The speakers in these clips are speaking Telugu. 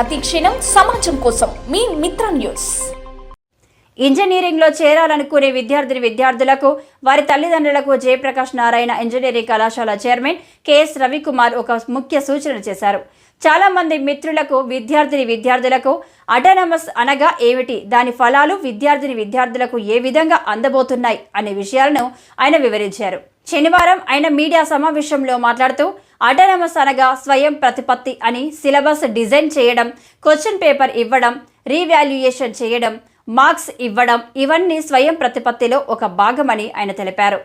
ప్రతి క్షణం సమాజం కోసం మీ మిత్ర న్యూస్. ఇంజనీరింగ్లో చేరాలనుకునే విద్యార్థులకు వారి తల్లిదండ్రులకు జయప్రకాష్ నారాయణ ఇంజనీరింగ్ కళాశాల చైర్మన్ కెఎస్ రవికుమార్ ఒక ముఖ్య సూచన చేశారు. చాలా మంది మిత్రులకు విద్యార్థులకు అటానమస్ అనగా ఏమిటి, దాని ఫలాలు విద్యార్థులకు ఏ విధంగా అందబోతున్నాయి అనే విషయాలను ఆయన వివరించారు. శనివారం ఆయన మీడియా సమావేశంలో మాట్లాడుతూ అటానమస్ అనగా స్వయం ప్రతిపత్తి అని, సిలబస్ డిజైన్ చేయడం, క్వశ్చన్ పేపర్ ఇవ్వడం, రీవాల్యుయేషన్ చేయడం, మార్క్స్ ఇవ్వడం ఇవన్నీ స్వయం ప్రతిపత్తిలో ఒక భాగమని ఆయన తెలిపారు.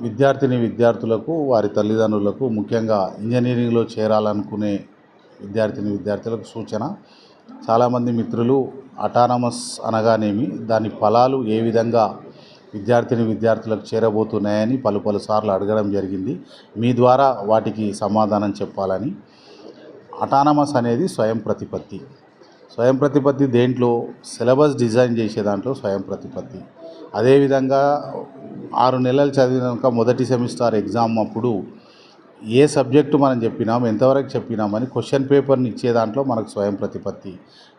విద్యార్థులకు వారి తల్లిదండ్రులకు ముఖ్యంగా ఇంజనీరింగ్లో చేరాలనుకునే విద్యార్థులకు సూచన. చాలామంది మిత్రులు అటానమస్ అనగానేమి, దాని ఫలాలు ఏ విధంగా విద్యార్థులకు చేరబోతున్నాయని పలుసార్లు అడగడం జరిగింది. మీ ద్వారా వాటికి సమాధానం చెప్పాలని. అటానమస్ అనేది స్వయం ప్రతిపత్తి దేంట్లో సిలబస్ డిజైన్ చేసే దాంట్లో స్వయం ప్రతిపత్తి. అదేవిధంగా 6 నెలలు చదివినాక మొదటి సెమిస్టర్ ఎగ్జామ్ అప్పుడు ఏ సబ్జెక్టు మనం చెప్పినాం, ఎంతవరకు చెప్పినామని క్వశ్చన్ పేపర్ని ఇచ్చే దాంట్లో మనకు స్వయం ప్రతిపత్తి.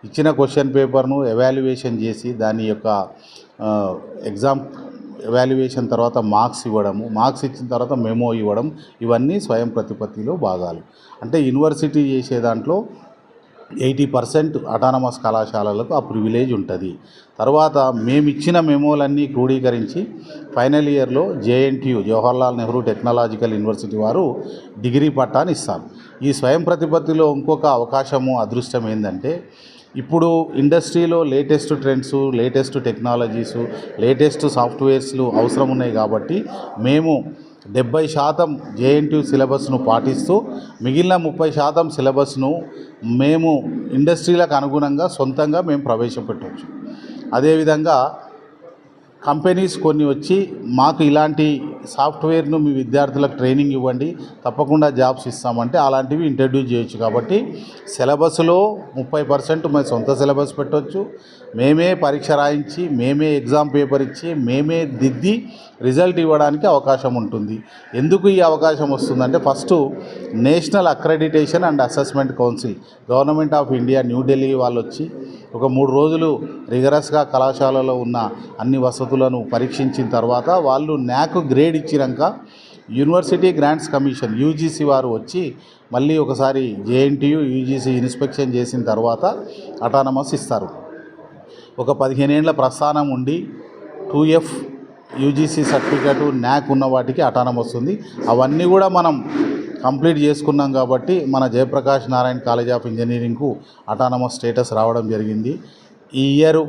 ఇచ్చిన క్వశ్చన్ పేపర్ను ఎవాల్యుయేషన్ చేసి దాని యొక్క ఎగ్జామ్ ఎవాల్యుయేషన్ తర్వాత మార్క్స్ ఇవ్వడము, మార్క్స్ ఇచ్చిన తర్వాత మెమో ఇవ్వడం, ఇవన్నీ స్వయం ప్రతిపత్తిలో భాగాలు. అంటే యూనివర్సిటీ చేసే దాంట్లో 80% అటానమస్ కళాశాలలకు ఆ ప్రివిలేజ్ ఉంటుంది. తర్వాత మేము ఇచ్చిన మెమోలన్నీ క్రోడీకరించి ఫైనల్ ఇయర్లో JNTU Jawaharlal Nehru technological university వారు డిగ్రీ పట్టాని ఇస్తారు. ఈ స్వయం ప్రతిపత్తిలో ఇంకొక అవకాశము, అదృష్టం ఏంటంటే ఇప్పుడు ఇండస్ట్రీలో latest trends, latest technologies, latest సాఫ్ట్వేర్స్లు అవసరం ఉన్నాయి. కాబట్టి మేము 70% JNTU సిలబస్ను పాటిస్తూ మిగిలిన 30% సిలబస్ను మేము ఇండస్ట్రీలకు అనుగుణంగా సొంతంగా మేము ప్రవేశపెట్టవచ్చు. అదేవిధంగా కంపెనీస్ కొన్ని వచ్చి మాకు ఇలాంటి సాఫ్ట్వేర్ను మీ విద్యార్థులకు ట్రైనింగ్ ఇవ్వండి, తప్పకుండా జాబ్స్ ఇస్తామంటే అలాంటివి ఇంట్రడ్యూస్ చేయొచ్చు. కాబట్టి సిలబస్లో 30% మేము సొంత సిలబస్ పెట్టవచ్చు. మేమే పరీక్ష రాయించి, మేమే ఎగ్జామ్ పేపర్ ఇచ్చి, మేమే దిద్ది రిజల్ట్ ఇవ్వడానికి అవకాశం ఉంటుంది. ఎందుకు ఈ అవకాశం వస్తుందంటే first national accreditation and assessment council, government of India New Delhi వాళ్ళు వచ్చి ఒక 3 రోజులు రిగరస్గా కళాశాలలో ఉన్న అన్ని వసతులను పరీక్షించిన తర్వాత వాళ్ళు NAC గ్రేడ్ ఇచ్చినాక యూనివర్సిటీ గ్రాంట్స్ కమిషన్ UGC వారు వచ్చి మళ్ళీ ఒకసారి JNTU UGC ఇన్స్పెక్షన్ చేసిన తర్వాత అటానమస్ ఇస్తారు. ఒక 15 ఏళ్ల ప్రస్థానం ఉండి 2F UGC సర్టిఫికేట్ NAC ఉన్న వాటికి అటానమస్ ఉంది. అవన్నీ కూడా మనం కంప్లీట్ చేసుకున్నాం కాబట్టి మన జయప్రకాష్ నారాయణ కాలేజ్ ఆఫ్ ఇంజనీరింగ్కు అటానమస్ స్టేటస్ రావడం జరిగింది. ఈ ఇయర్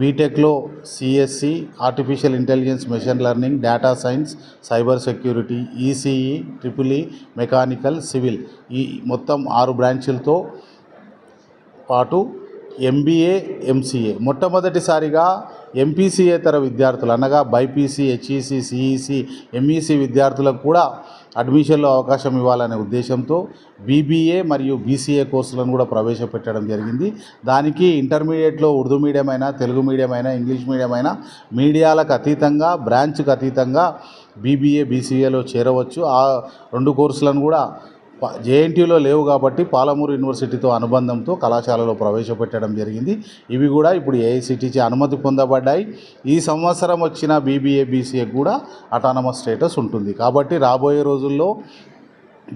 బీటెక్లో CSE, artificial intelligence, machine learning, data science, cyber security, ECE, EEE, mechanical, civil ఈ మొత్తం 6 బ్రాంచులతో పాటు MBA, MCA మొట్టమొదటిసారిగా MPCయేతర విద్యార్థులు అనగా BIPC, HEC, CEC, MEC విద్యార్థులకు కూడా అడ్మిషన్లో అవకాశం ఇవ్వాలనే ఉద్దేశంతో BBA మరియు BCA కోర్సులను కూడా ప్రవేశపెట్టడం జరిగింది. దానికి ఇంటర్మీడియట్లో ఉర్దూ మీడియం అయినా, తెలుగు మీడియం అయినా, ఇంగ్లీష్ మీడియం అయినా మీడియాలకు అతీతంగా, బ్రాంచ్కి అతీతంగా BBA, BCAలో చేరవచ్చు. ఆ 2 కోర్సులను కూడా JNTUలో లేవు కాబట్టి పాలమూరు యూనివర్సిటీతో అనుబంధంతో కళాశాలలో ప్రవేశపెట్టడం జరిగింది. ఇవి కూడా ఇప్పుడు AICTE అనుమతి పొందబడ్డాయి. ఈ సంవత్సరం వచ్చిన BBA, BCA కూడా అటానమస్ స్టేటస్ ఉంటుంది. కాబట్టి రాబోయే రోజుల్లో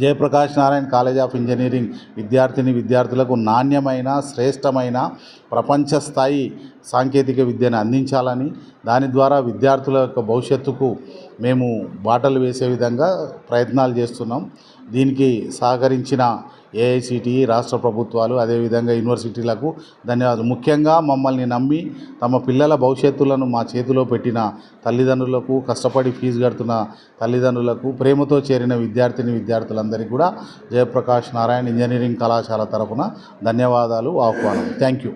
Jayaprakash Narayana college of engineering విద్యార్థులకు నాణ్యమైన, శ్రేష్టమైన, ప్రపంచ స్థాయి సాంకేతిక విద్యను అందించాలని, దాని ద్వారా విద్యార్థుల యొక్క భవిష్యత్తుకు మేము బాటలు వేసే విధంగా ప్రయత్నాలు చేస్తున్నాం. దీనికి సహకరించిన AICTE, రాష్ట్ర ప్రభుత్వాలు, అదేవిధంగా యూనివర్సిటీలకు ధన్యవాదాలు. ముఖ్యంగా మమ్మల్ని నమ్మి తమ పిల్లల భవిష్యత్తులను మా చేతిలో పెట్టిన తల్లిదండ్రులకు, కష్టపడి ఫీజు కడుతున్న తల్లిదండ్రులకు, ప్రేమతో చేరిన విద్యార్థులందరికీ కూడా జయప్రకాష్ నారాయణ ఇంజనీరింగ్ కళాశాల తరఫున ధన్యవాదాలు, ఆహ్వానం. Thank you.